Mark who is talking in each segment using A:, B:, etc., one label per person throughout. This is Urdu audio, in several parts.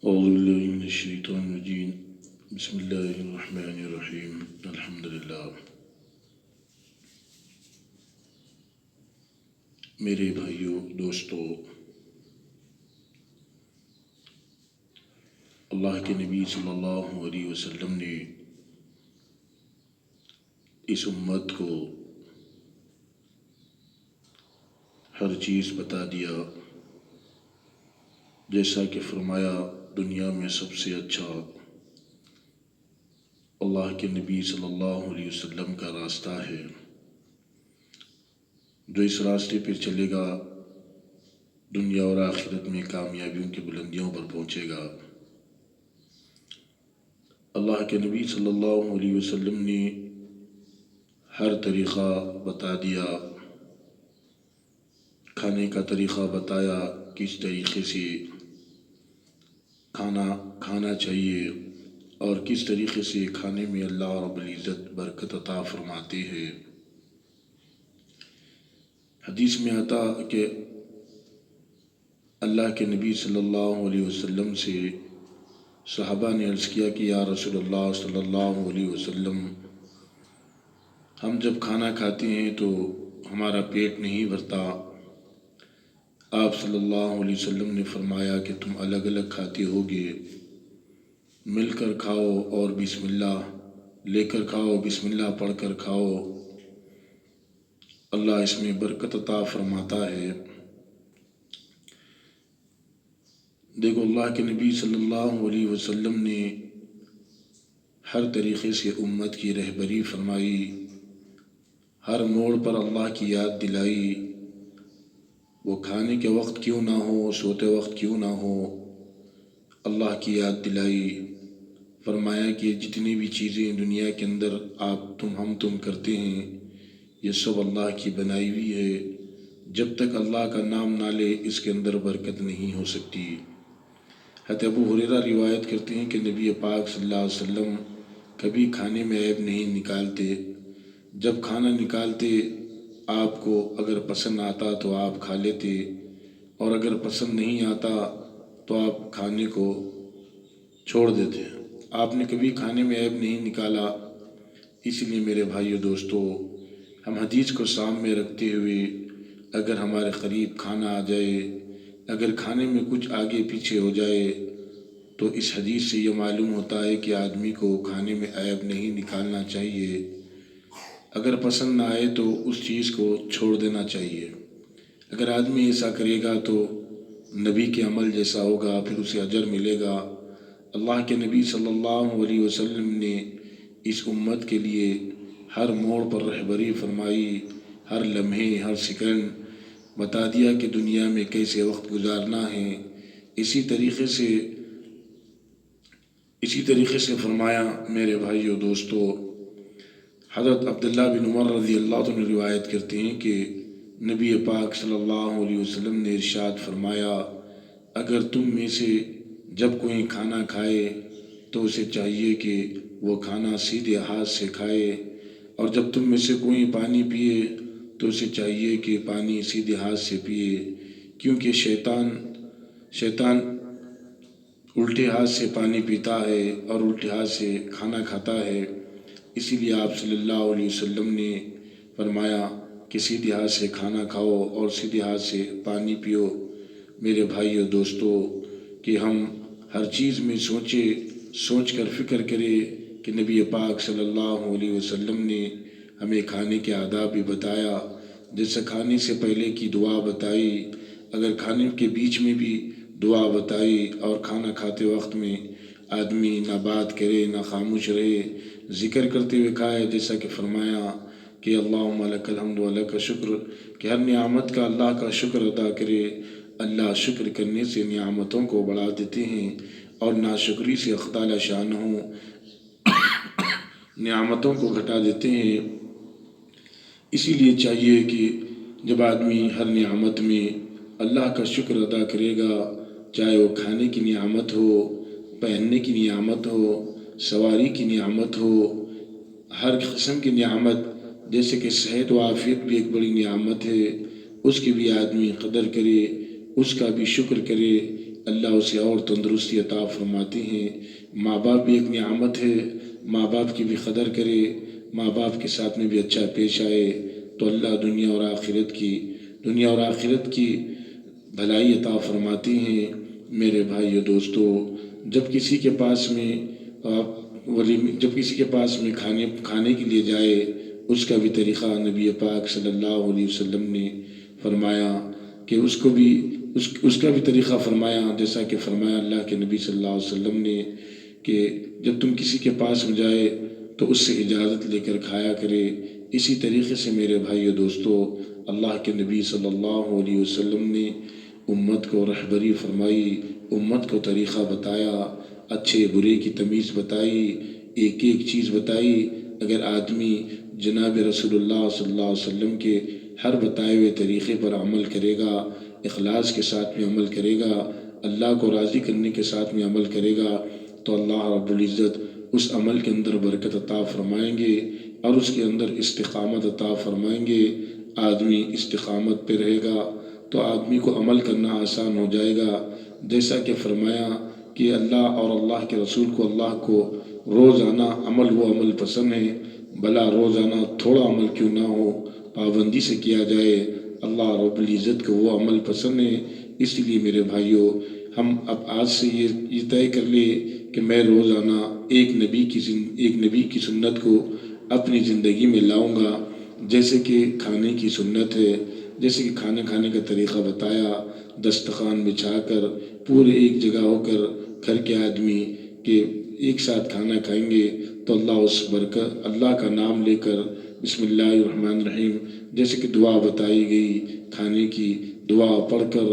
A: اعوذ باللہ من الشیطان الرجیم بسم اللہ الرحمن الرحیم الحمدللہ۔ میرے بھائیوں دوستو، اللہ کے نبی صلی اللہ علیہ وسلم نے اس امت کو ہر چیز بتا دیا، جیسا کہ فرمایا دنیا میں سب سے اچھا اللہ کے نبی صلی اللہ علیہ وسلم کا راستہ ہے۔ جو اس راستے پر چلے گا دنیا اور آخرت میں کامیابیوں کی بلندیوں پر پہنچے گا۔ اللہ کے نبی صلی اللہ علیہ وسلم نے ہر طریقہ بتا دیا، کھانے کا طریقہ بتایا، کس طریقے سے کھانا چاہیے اور کس طریقے سے کھانے میں اللہ رب العزت برکت عطا فرماتے ہیں۔ حدیث میں آتا کہ اللہ کے نبی صلی اللہ علیہ وسلم سے صحابہ نے عرض کیا کہ یا رسول اللہ صلی اللہ علیہ وسلم، ہم جب کھانا کھاتے ہیں تو ہمارا پیٹ نہیں بھرتا۔ آپ صلی اللہ علیہ وسلم نے فرمایا کہ تم الگ الگ کھاتے ہوگے، مل کر کھاؤ اور بسم اللہ لے کر کھاؤ، بسم اللہ پڑھ کر کھاؤ، اللہ اس میں برکت عطا فرماتا ہے۔ دیکھو، اللہ کے نبی صلی اللہ علیہ وسلم نے ہر طریقے سے امت کی رہبری فرمائی، ہر موڑ پر اللہ کی یاد دلائی، وہ کھانے کے وقت کیوں نہ ہو، سوتے وقت کیوں نہ ہو، اللہ کی یاد دلائی۔ فرمایا کہ جتنی بھی چیزیں دنیا کے اندر ہم تم کرتے ہیں، یہ سب اللہ کی بنائی ہوئی ہے، جب تک اللہ کا نام نہ لے اس کے اندر برکت نہیں ہو سکتی۔ حضرت ابو ہریرہ روایت کرتے ہیں کہ نبی پاک صلی اللہ علیہ وسلم کبھی کھانے میں عیب نہیں نکالتے، جب کھانا نکالتے آپ کو اگر پسند آتا تو آپ کھا لیتے، اور اگر پسند نہیں آتا تو آپ کھانے کو چھوڑ دیتے۔ آپ نے کبھی کھانے میں عیب نہیں نکالا۔ اس لیے میرے بھائیو دوستو، ہم حدیث کو سامنے رکھتے ہوئے اگر ہمارے قریب کھانا آ جائے، اگر کھانے میں کچھ آگے پیچھے ہو جائے، تو اس حدیث سے یہ معلوم ہوتا ہے کہ آدمی کو کھانے میں عیب نہیں نکالنا چاہیے۔ اگر پسند نہ آئے تو اس چیز کو چھوڑ دینا چاہیے۔ اگر آدمی ایسا کرے گا تو نبی کے عمل جیسا ہوگا، پھر اسے اجر ملے گا۔ اللہ کے نبی صلی اللہ علیہ وسلم نے اس امت کے لیے ہر موڑ پر رہبری فرمائی، ہر لمحے ہر سیکنڈ بتا دیا کہ دنیا میں کیسے وقت گزارنا ہے۔ اسی طریقے سے فرمایا میرے بھائیو دوستو، حضرت عبداللہ بن عمر رضی اللہ عنہ روایت کرتے ہیں کہ نبی پاک صلی اللہ علیہ وسلم نے ارشاد فرمایا، اگر تم میں سے جب کوئی کھانا کھائے تو اسے چاہیے کہ وہ کھانا سیدھے ہاتھ سے کھائے، اور جب تم میں سے کوئی پانی پیے تو اسے چاہیے کہ پانی سیدھے ہاتھ سے پیے، کیونکہ شیطان الٹے ہاتھ سے پانی پیتا ہے اور الٹے ہاتھ سے کھانا کھاتا ہے۔ اسی لیے آپ صلی اللہ علیہ وسلم نے فرمایا کہ سیدھے ہاتھ سے کھانا کھاؤ اور سیدھے ہاتھ سے پانی پیو۔ میرے بھائیو دوستو، کہ ہم ہر چیز میں سوچ کر فکر کرے کہ نبی پاک صلی اللہ علیہ وسلم نے ہمیں کھانے کے آداب بھی بتایا، جیسے کھانے سے پہلے کی دعا بتائی، اگر کھانے کے بیچ میں بھی دعا بتائی، اور کھانا کھاتے وقت میں آدمی نہ بات کرے نہ خاموش رہے، ذکر کرتے ہوئے کھائے، جیسا کہ فرمایا کہ اللہم لک الحمد و لک شکر، کہ ہر نعمت کا اللہ کا شکر ادا کرے۔ اللہ شکر کرنے سے نعمتوں کو بڑھا دیتے ہیں، اور ناشکری سے اختال شانہ نعمتوں کو گھٹا دیتے ہیں۔ اسی لیے چاہیے کہ جب آدمی ہر نعمت میں اللہ کا شکر ادا کرے گا، چاہے وہ کھانے کی نعمت ہو، پہننے کی نعمت ہو، سواری کی نعمت ہو، ہر قسم کی نعمت، جیسے کہ صحت و عافیت بھی ایک بڑی نعمت ہے، اس کی بھی آدمی قدر کرے، اس کا بھی شکر کرے، اللہ اسے اور تندرستی عطا فرماتے ہیں۔ ماں باپ بھی ایک نعمت ہے، ماں باپ کی بھی قدر کرے، ماں باپ کے ساتھ میں بھی اچھا پیش آئے تو اللہ دنیا اور آخرت کی بھلائی عطا فرماتی ہیں۔ میرے بھائیو دوستو، جب کسی کے پاس میں کھانے کے لیے جائے، اس کا بھی طریقہ نبی پاک صلی اللہ علیہ وسلم نے فرمایا کہ اس کا بھی طریقہ فرمایا، جیسا کہ فرمایا اللہ کے نبی صلی اللہ علیہ وسلم نے کہ جب تم کسی کے پاس میں جائے تو اس سے اجازت لے کر کھایا کرے۔ اسی طریقے سے میرے بھائیو دوستو، اللہ کے نبی صلی اللہ علیہ وسلم نے امت کو رہبری فرمائی، امت کو طریقہ بتایا، اچھے برے کی تمیز بتائی، ایک ایک چیز بتائی۔ اگر آدمی جناب رسول اللہ صلی اللہ علیہ وسلم کے ہر بتائے ہوئے طریقے پر عمل کرے گا، اخلاص کے ساتھ میں عمل کرے گا، اللہ کو راضی کرنے کے ساتھ میں عمل کرے گا، تو اللہ رب العزت اس عمل کے اندر برکت عطا فرمائیں گے اور اس کے اندر استقامت عطا فرمائیں گے۔ آدمی استقامت پہ رہے گا تو آدمی کو عمل کرنا آسان ہو جائے گا۔ جیسا کہ فرمایا کہ اللہ اور اللہ کے رسول کو، اللہ کو روزانہ وہ عمل پسند ہے، بھلا روزانہ تھوڑا عمل کیوں نہ ہو، پابندی سے کیا جائے۔ اللہ رب العزت کو وہ عمل پسند ہے۔ اس لیے میرے بھائیوں، ہم اب آج سے یہ طے کر لیں کہ میں روزانہ ایک نبی کی سنت کو اپنی زندگی میں لاؤں گا۔ جیسے کہ کھانے کی سنت ہے، جیسے کہ کھانا کھانے کا طریقہ بتایا، دسترخوان بچھا کر پورے ایک جگہ ہو کر گھر کے آدمی کہ ایک ساتھ کھانا کھائیں گے تو اللہ کا نام لے کر بسم اللہ الرحمن الرحیم جیسے کہ دعا بتائی گئی، کھانے کی دعا پڑھ کر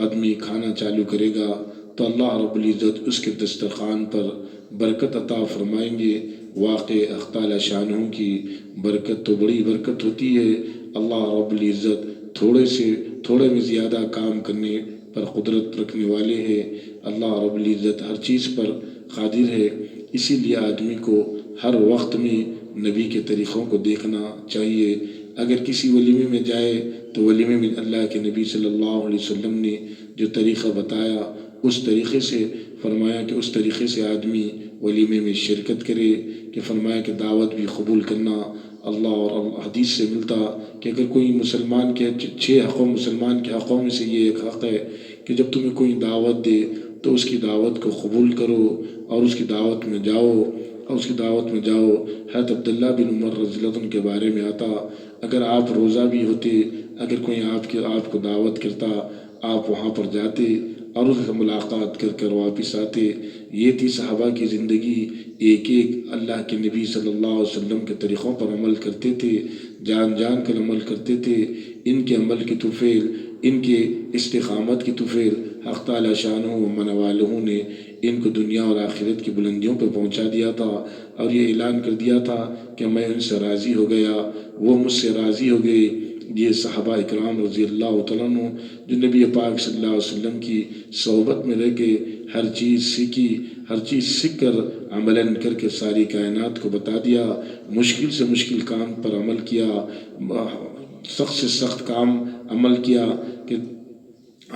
A: آدمی کھانا چالو کرے گا تو اللہ رب العزت اس کے دسترخوان پر برکت عطا فرمائیں گے۔ واقع اختال شانوں کی برکت تو بڑی برکت ہوتی ہے۔ اللہ رب العزت تھوڑے میں زیادہ کام کرنے پر قدرت رکھنے والے ہیں۔ اللہ رب العزت ہر چیز پر قادر ہے۔ اسی لیے آدمی کو ہر وقت میں نبی کے طریقوں کو دیکھنا چاہیے۔ اگر کسی ولیمے میں جائے تو ولیمے میں اللہ کے نبی صلی اللہ علیہ وسلم نے جو طریقہ بتایا اس طریقے سے فرمایا کہ اس طریقے سے آدمی ولیمے میں شرکت کرے، کہ فرمایا کہ دعوت بھی قبول کرنا۔ اللہ اور حدیث سے ملتا کہ اگر کوئی مسلمان کے 6 حقوں مسلمان کے حقوں میں سے یہ ایک حق ہے کہ جب تمہیں کوئی دعوت دے تو اس کی دعوت کو قبول کرو اور اس کی دعوت میں جاؤ حضرت عبداللہ بن عمر رضی اللہ عنہ کے بارے میں آتا، اگر آپ روزہ بھی ہوتے، اگر کوئی آپ کو دعوت کرتا، آپ وہاں پر جاتے اور اس سے ملاقات کر واپس آتے۔ یہ تھی صحابہ کی زندگی، ایک اللہ کے نبی صلی اللہ علیہ وسلم کے طریقوں پر عمل کرتے تھے، جان کر عمل کرتے تھے۔ ان کے عمل کی طفیل، ان کے استقامت کی طفیل حق تعالی شانہ و من والہ نے ان کو دنیا اور آخرت کی بلندیوں پہ پہنچا دیا تھا اور یہ اعلان کر دیا تھا کہ میں ان سے راضی ہو گیا، وہ مجھ سے راضی ہو گئے۔ یہ صحابہ اکرام رضی اللہ تعالیٰ عنہ جو نبی پاک صلی اللہ علیہ وسلم کی صحبت میں رہ کے ہر چیز سیکھ کر عملاً کر کے ساری کائنات کو بتا دیا، مشکل سے مشکل کام پر عمل کیا، سخت سے سخت کام عمل کیا کہ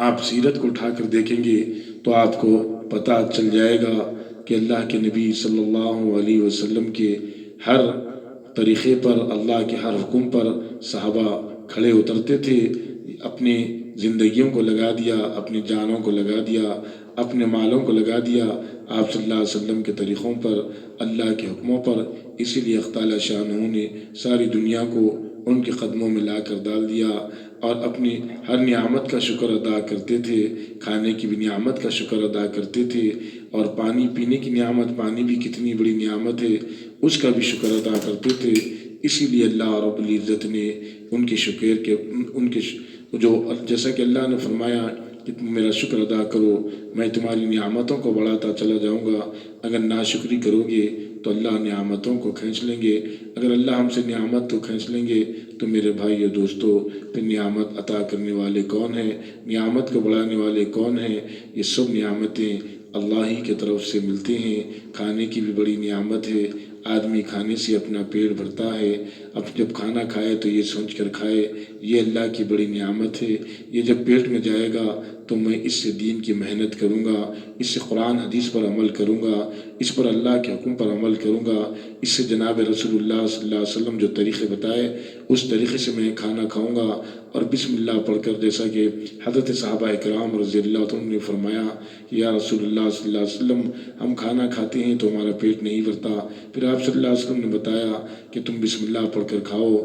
A: آپ سیرت کو اٹھا کر دیکھیں گے تو آپ کو پتہ چل جائے گا کہ اللہ کے نبی صلی اللہ علیہ وسلم کے ہر طریقے پر، اللہ کے ہر حکم پر صحابہ کھڑے اترتے تھے، اپنی زندگیوں کو لگا دیا، اپنی جانوں کو لگا دیا، اپنے مالوں کو لگا دیا آپ صلی اللہ علیہ وسلم کے طریقوں پر، اللہ کے حکموں پر۔ اسی لیے اللہ تعالی شانہ نے ساری دنیا کو ان کے قدموں میں لا کر ڈال دیا اور اپنی ہر نعمت کا شکر ادا کرتے تھے۔ کھانے کی بھی نعمت کا شکر ادا کرتے تھے اور پانی پینے کی نعمت، پانی بھی کتنی بڑی نعمت ہے، اس کا بھی شکر ادا کرتے تھے۔ اسی لیے اللہ رب العزت نے ان کے جیسا کہ اللہ نے فرمایا کہ تم میرا شکر ادا کرو، میں تمہاری نعمتوں کو بڑھاتا چلا جاؤں گا۔ اگر ناشکری کرو گے تو اللہ نعمتوں کو کھینچ لیں گے، اگر اللہ ہم سے نعمت کو کھینچ لیں گے تو میرے بھائی اور دوستو، پھر نعمت عطا کرنے والے کون ہیں، نعمت کو بڑھانے والے کون ہیں؟ یہ سب نعمتیں اللہ ہی کی طرف سے ملتے ہیں۔ کھانے کی بھی بڑی نعمت ہے، آدمی کھانے سے اپنا پیٹ بھرتا ہے، اب جب کھانا کھائے تو یہ سوچ کر کھائے، یہ اللہ کی بڑی نعمت ہے۔ یہ جب پیٹ میں جائے گا تو میں اس سے دین کی محنت کروں گا، اس سے قرآن حدیث پر عمل کروں گا، اس پر اللہ کے حکم پر عمل کروں گا، اس سے جناب رسول اللہ صلی اللہ علیہ وسلم جو طریقے بتائے اس طریقے سے میں کھانا کھاؤں گا۔ اور بسم اللہ پڑھ کر، جیسا کہ حضرت صحابہ اکرام رضی اللہ عنہ نے فرمایا کہ یا رسول اللہ صلی اللہ علیہ وسلم ہم کھانا کھاتے ہیں تو ہمارا پیٹ نہیں بھرتا، پھر آپ صلی اللہ علیہ وسلم نے بتایا کہ تم بسم اللہ پڑھ کر کھاؤ